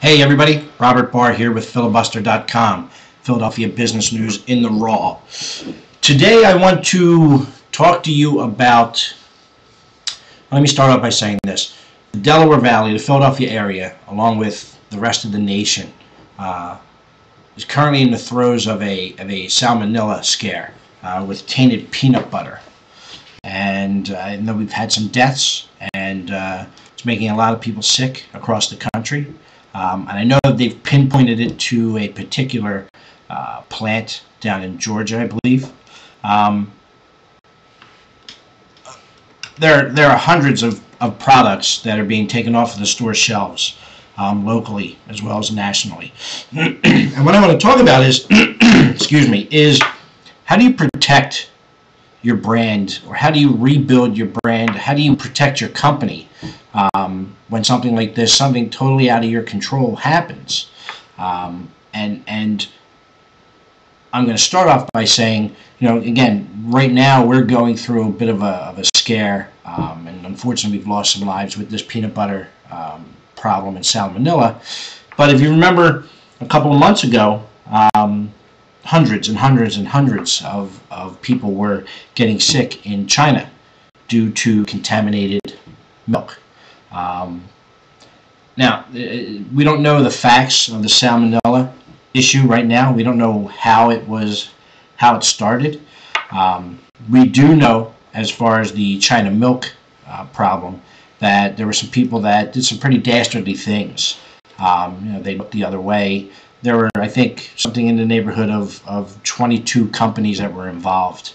Hey everybody, Robert Barr here with filibuster.com, Philadelphia business news in the raw. Today I want to talk to you about, let me start off by saying this. The Delaware Valley, the Philadelphia area, along with the rest of the nation, is currently in the throes of a salmonella scare with tainted peanut butter. And I know we've had some deaths, and it's making a lot of people sick across the country. And I know they've pinpointed it to a particular plant down in Georgia, I believe. There are hundreds of products that are being taken off of the store shelves, locally as well as nationally. And what I want to talk about is, excuse me, is how do you protect your brand, or how do you rebuild your brand? How do you protect your company when something like this, something totally out of your control happens? And I'm going to start off by saying, again, right now we're going through a bit of a scare, and unfortunately we've lost some lives with this peanut butter problem and salmonella. But if you remember a couple of months ago, hundreds and hundreds and hundreds of people were getting sick in China due to contaminated milk. Now, we don't know the facts of the salmonella issue right now. We don't know how it started. We do know, as far as the China milk problem, that there were some people that did some pretty dastardly things. They looked the other way. There were, I think, something in the neighborhood of 22 companies that were involved.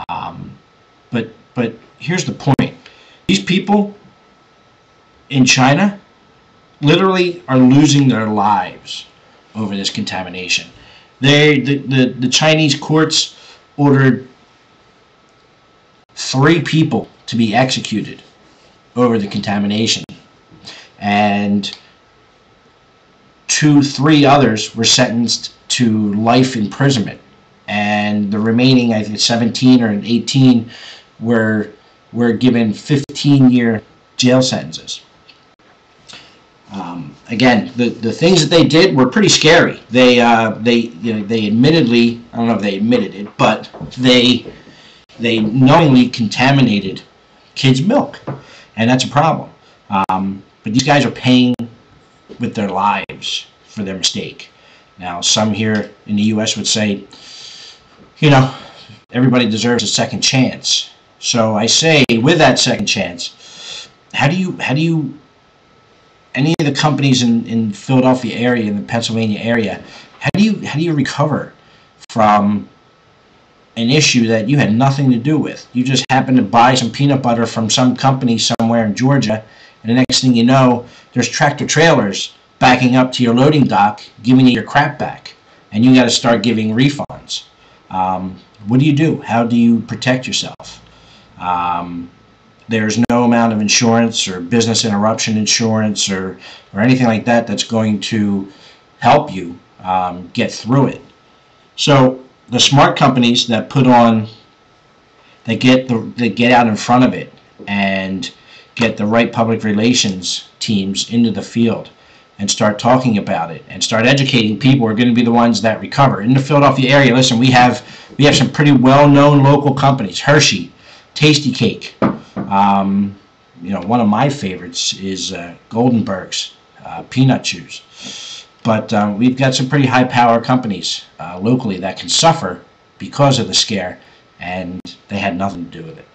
But here's the point. These people in China literally are losing their lives over this contamination. The Chinese courts ordered 3 people to be executed over the contamination, and 3 others were sentenced to life imprisonment, and the remaining, I think 17 or 18, were given 15-year jail sentences. Again, the things that they did were pretty scary. They admittedly, I don't know if they admitted it, but they knowingly contaminated kids' milk, and that's a problem. But these guys are paying with their lives for their mistake. Now, some here in the U.S. would say, everybody deserves a second chance. So I say, with that second chance, how do you any of the companies in Philadelphia area, in the Pennsylvania area, how do you recover from an issue that you had nothing to do with? You just happened to buy some peanut butter from some company somewhere in Georgia, and the next thing you know, there's tractor trailers backing up to your loading dock, giving you your crap back, and you got to start giving refunds. What do you do? How do you protect yourself? There's no amount of insurance or business interruption insurance or anything like that that's going to help you get through it. So the smart companies that get out in front of it and get the right public relations teams into the field and start talking about it and start educating people are going to be the ones that recover. In the Philadelphia area, listen, we have some pretty well-known local companies. Hershey Tastykake. One of my favorites is Goldenberg's peanut chews. But we've got some pretty high-power companies locally that can suffer because of the scare, and they had nothing to do with it.